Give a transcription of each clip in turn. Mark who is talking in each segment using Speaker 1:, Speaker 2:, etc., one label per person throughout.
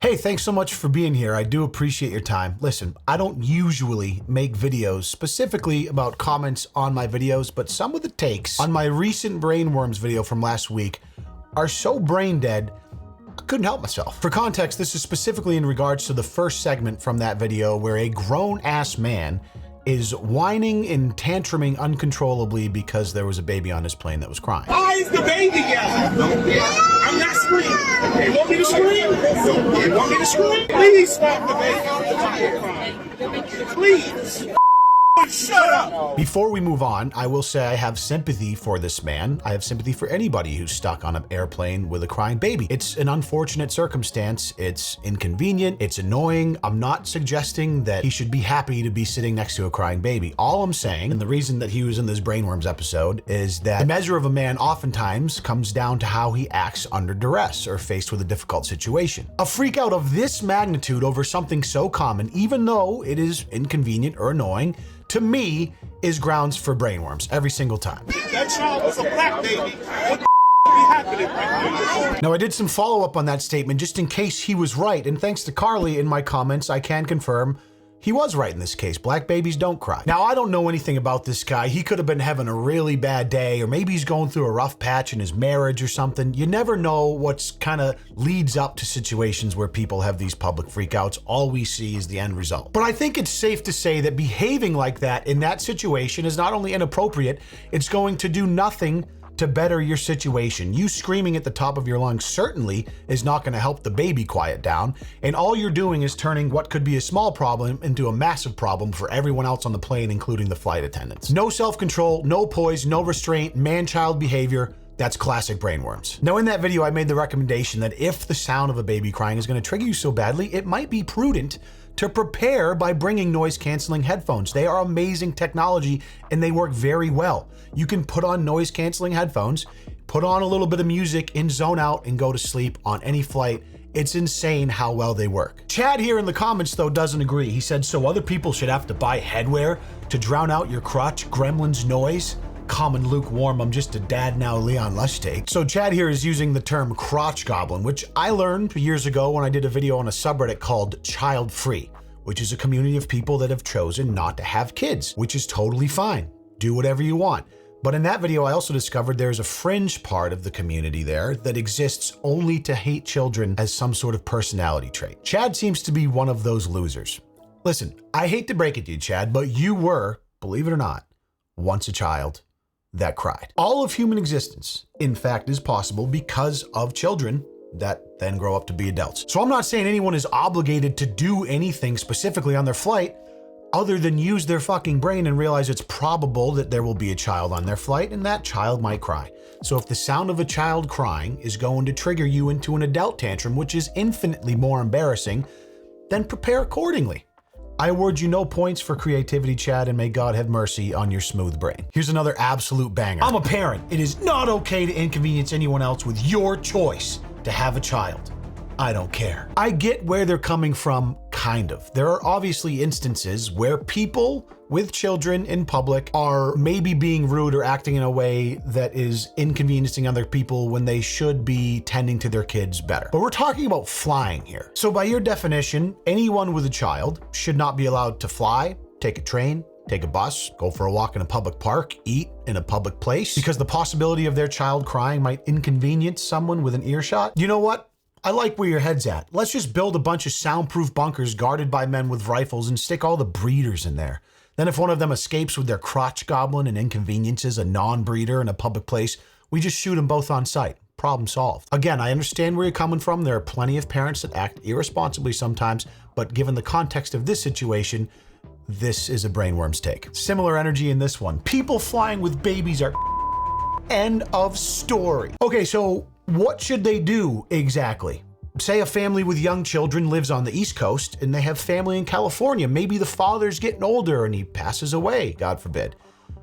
Speaker 1: Hey, thanks so much for being here. I do appreciate your time. Listen, I don't usually make videos specifically about comments on my videos, but some of the takes on my recent brainworms video from last week are so brain dead, I couldn't help myself. For context, this is specifically in regards to the first segment from that video where a grown-ass man is whining and tantruming uncontrollably because there was a baby on his plane that was crying.
Speaker 2: Why is the baby yelling? I'm not screaming. You want me to scream? You want me to scream? Please stop the baby. Please. Shut up!
Speaker 1: Before we move on, I will say I have sympathy for this man. I have sympathy for anybody who's stuck on an airplane with a crying baby. It's an unfortunate circumstance. It's inconvenient. It's annoying. I'm not suggesting that he should be happy to be sitting next to a crying baby. All I'm saying, and the reason that he was in this brainworms episode, is that the measure of a man oftentimes comes down to how he acts under duress or faced with a difficult situation. A freak out of this magnitude over something so common, even though it is inconvenient or annoying, to me, is grounds for brainworms every single time.
Speaker 2: That child was a black baby. What the be happening right now?
Speaker 1: Now, I did some follow-up on that statement just in case he was right, and thanks to Carly in my comments, I can confirm he was right in this case. Black babies don't cry. Now, I don't know anything about this guy. He could have been having a really bad day, or maybe he's going through a rough patch in his marriage or something. You never know what's kind of leads up to situations where people have these public freakouts. All we see is the end result. But I think it's safe to say that behaving like that in that situation is not only inappropriate, it's going to do nothing to better your situation. You screaming at the top of your lungs certainly is not going to help the baby quiet down, and all you're doing is turning what could be a small problem into a massive problem for everyone else on the plane, including the flight attendants. No self-control, no poise, no restraint, man-child behavior. That's classic brainworms. Now, in that video, I made the recommendation that if the sound of a baby crying is going to trigger you so badly, it might be prudent to prepare by bringing noise-canceling headphones. They are amazing technology and they work very well. You can put on noise-canceling headphones, put on a little bit of music and zone out and go to sleep on any flight. It's insane how well they work. Chad here in the comments, though, doesn't agree. He said, so other people should have to buy headwear to drown out your crotch gremlin's noise? Common lukewarm, I'm just a dad now Leon Lush take. So Chad here is using the term crotch goblin, which I learned years ago when I did a video on a subreddit called Child Free, which is a community of people that have chosen not to have kids, which is totally fine. Do whatever you want. But in that video, I also discovered there's a fringe part of the community there that exists only to hate children as some sort of personality trait. Chad seems to be one of those losers. Listen, I hate to break it to you, Chad, but you were, believe it or not, once a child that cried. All of human existence, in fact, is possible because of children that then grow up to be adults. So I'm not saying anyone is obligated to do anything specifically on their flight other than use their fucking brain and realize it's probable that there will be a child on their flight and that child might cry. So if the sound of a child crying is going to trigger you into an adult tantrum, which is infinitely more embarrassing, then prepare accordingly. I award you no points for creativity, Chad, and may God have mercy on your smooth brain. Here's another absolute banger. I'm a parent. It is not okay to inconvenience anyone else with your choice to have a child. I don't care. I get where they're coming from, kind of. There are obviously instances where people with children in public are maybe being rude or acting in a way that is inconveniencing other people when they should be tending to their kids better. But we're talking about flying here. So by your definition, anyone with a child should not be allowed to fly, take a train, take a bus, go for a walk in a public park, eat in a public place, because the possibility of their child crying might inconvenience someone with an earshot. You know what? I like where your head's at. Let's just build a bunch of soundproof bunkers guarded by men with rifles and stick all the breeders in there. Then if one of them escapes with their crotch goblin and inconveniences a non-breeder in a public place, we just shoot them both on sight. Problem solved. Again, I understand where you're coming from. There are plenty of parents that act irresponsibly sometimes, but given the context of this situation, this is a brainworms take. Similar energy in this one. People flying with babies are end of story. Okay, so what should they do exactly? Say a family with young children lives on the East Coast and they have family in California. Maybe the father's getting older and he passes away, God forbid.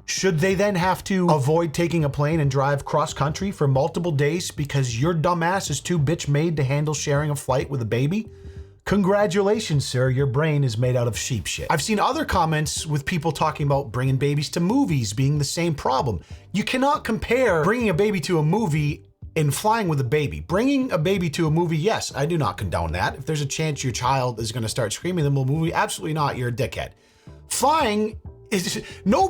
Speaker 1: Should they then have to avoid taking a plane and drive cross country for multiple days because your dumbass is too bitch made to handle sharing a flight with a baby? Congratulations, sir, your brain is made out of sheep shit. I've seen other comments with people talking about bringing babies to movies being the same problem. You cannot compare bringing a baby to a movie in flying with a baby. Bringing a baby to a movie, yes, I do not condone that. If there's a chance your child is going to start screaming in the movie, absolutely not, you're a dickhead. Flying is, no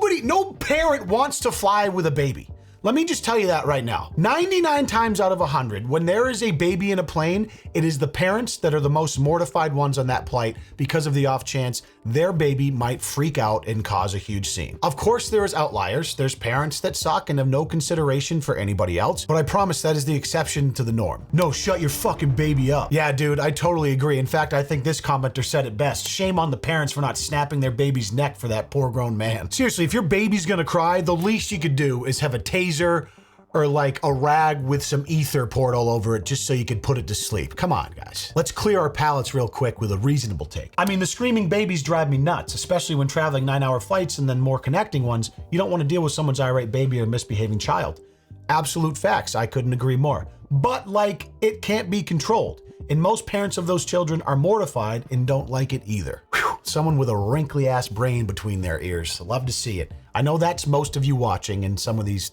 Speaker 1: parent wants to fly with a baby. Let me just tell you that right now. 99 times out of 100, when there is a baby in a plane, it is the parents that are the most mortified ones on that flight because of the off chance their baby might freak out and cause a huge scene. Of course, there is outliers. There's parents that suck and have no consideration for anybody else, but I promise that is the exception to the norm. No, shut your fucking baby up. Yeah, dude, I totally agree. In fact, I think this commenter said it best. Shame on the parents for not snapping their baby's neck for that poor grown man. Seriously, if your baby's gonna cry, the least you could do is have a taser or like a rag with some ether poured all over it just so you could put it to sleep. Come on, guys. Let's clear our palates real quick with a reasonable take. I mean, the screaming babies drive me nuts, especially when traveling 9-hour flights and then more connecting ones. You don't want to deal with someone's irate baby or misbehaving child. Absolute facts. I couldn't agree more. But like, it can't be controlled. And most parents of those children are mortified and don't like it either. Whew. Someone with a wrinkly ass brain between their ears. Love to see it. I know that's most of you watching, and some of these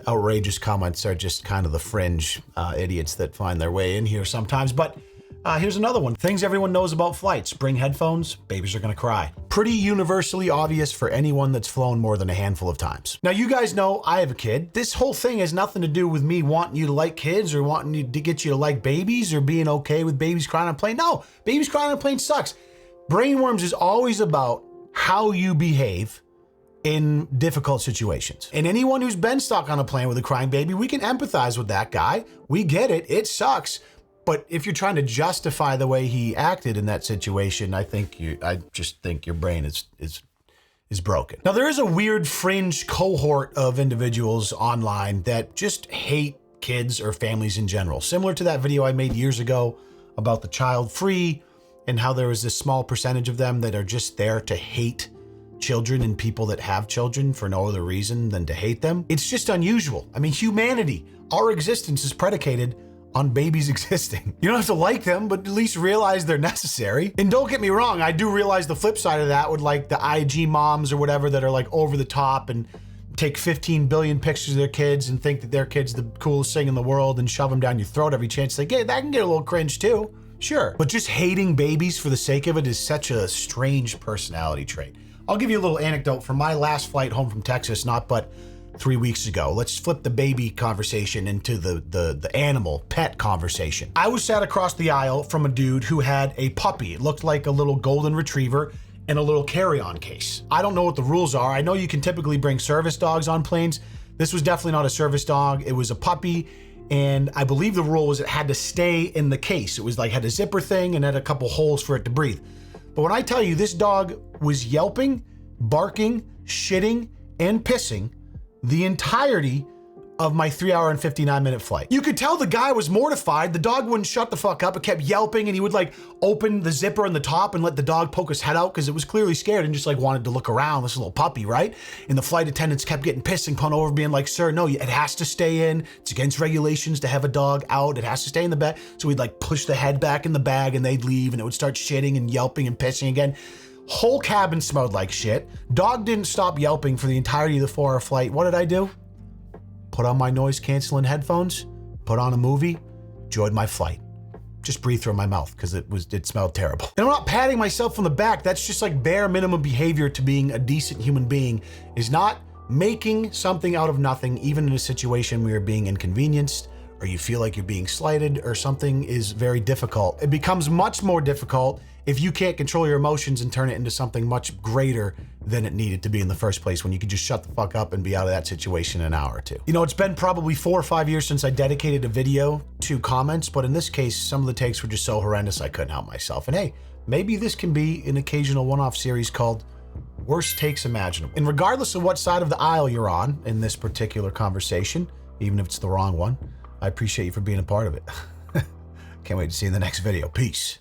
Speaker 1: outrageous comments are just kind of the fringe idiots that find their way in here sometimes. But here's another one. Things everyone knows about flights. Bring headphones, babies are gonna cry. Pretty universally obvious for anyone that's flown more than a handful of times. Now, you guys know I have a kid. This whole thing has nothing to do with me wanting you to like kids or wanting you to get you to like babies or being okay with babies crying on a plane. No, babies crying on a plane sucks. Brainworms is always about how you behave in difficult situations. And anyone who's been stuck on a plane with a crying baby, we can empathize with that guy. We get it. It sucks. But if you're trying to justify the way he acted in that situation, I just think your brain is broken. Now, there is a weird fringe cohort of individuals online that just hate kids or families in general. Similar to that video I made years ago about the child free and how there was this small percentage of them that are just there to hate children and people that have children for no other reason than to hate them. It's just unusual. I mean, humanity, our existence is predicated on babies existing. You don't have to like them, but at least realize they're necessary. And don't get me wrong, I do realize the flip side of that with like the IG moms or whatever that are like over the top and take 15 billion pictures of their kids and think that their kid's the coolest thing in the world and shove them down your throat every chance they get. That can get a little cringe too, sure. But just hating babies for the sake of it is such a strange personality trait. I'll give you a little anecdote from my last flight home from Texas, not but 3 weeks ago. Let's flip the baby conversation into the animal pet conversation. I was sat across the aisle from a dude who had a puppy. It looked like a little golden retriever in a little carry-on case. I don't know what the rules are. I know you can typically bring service dogs on planes. This was definitely not a service dog. It was a puppy, and I believe the rule was it had to stay in the case. It was like had a zipper thing and had a couple holes for it to breathe. But when I tell you this dog was yelping, barking, shitting, and pissing the entirety of my 3-hour and 59-minute flight. You could tell the guy was mortified. The dog wouldn't shut the fuck up. It kept yelping, and he would like open the zipper on the top and let the dog poke his head out because it was clearly scared and just like wanted to look around, this little puppy, right? And the flight attendants kept getting pissed and pun over, being like, sir, no, it has to stay in. It's against regulations to have a dog out. It has to stay in the bag. So we'd like push the head back in the bag and they'd leave and it would start shitting and yelping and pissing again. Whole cabin smelled like shit. Dog didn't stop yelping for the entirety of the 4-hour flight. What did I do? Put on my noise canceling headphones, put on a movie, enjoyed my flight. Just breathe through my mouth because it smelled terrible. And I'm not patting myself on the back. That's just like bare minimum behavior to being a decent human being, is not making something out of nothing, even in a situation where you're being inconvenienced or you feel like you're being slighted or something is very difficult. It becomes much more difficult if you can't control your emotions and turn it into something much greater than it needed to be in the first place, when you could just shut the fuck up and be out of that situation in an hour or two. You know, it's been probably 4 or 5 years since I dedicated a video to comments, but in this case, some of the takes were just so horrendous I couldn't help myself. And hey, maybe this can be an occasional one-off series called Worst Takes Imaginable. And regardless of what side of the aisle you're on in this particular conversation, even if it's the wrong one, I appreciate you for being a part of it. Can't wait to see you in the next video. Peace.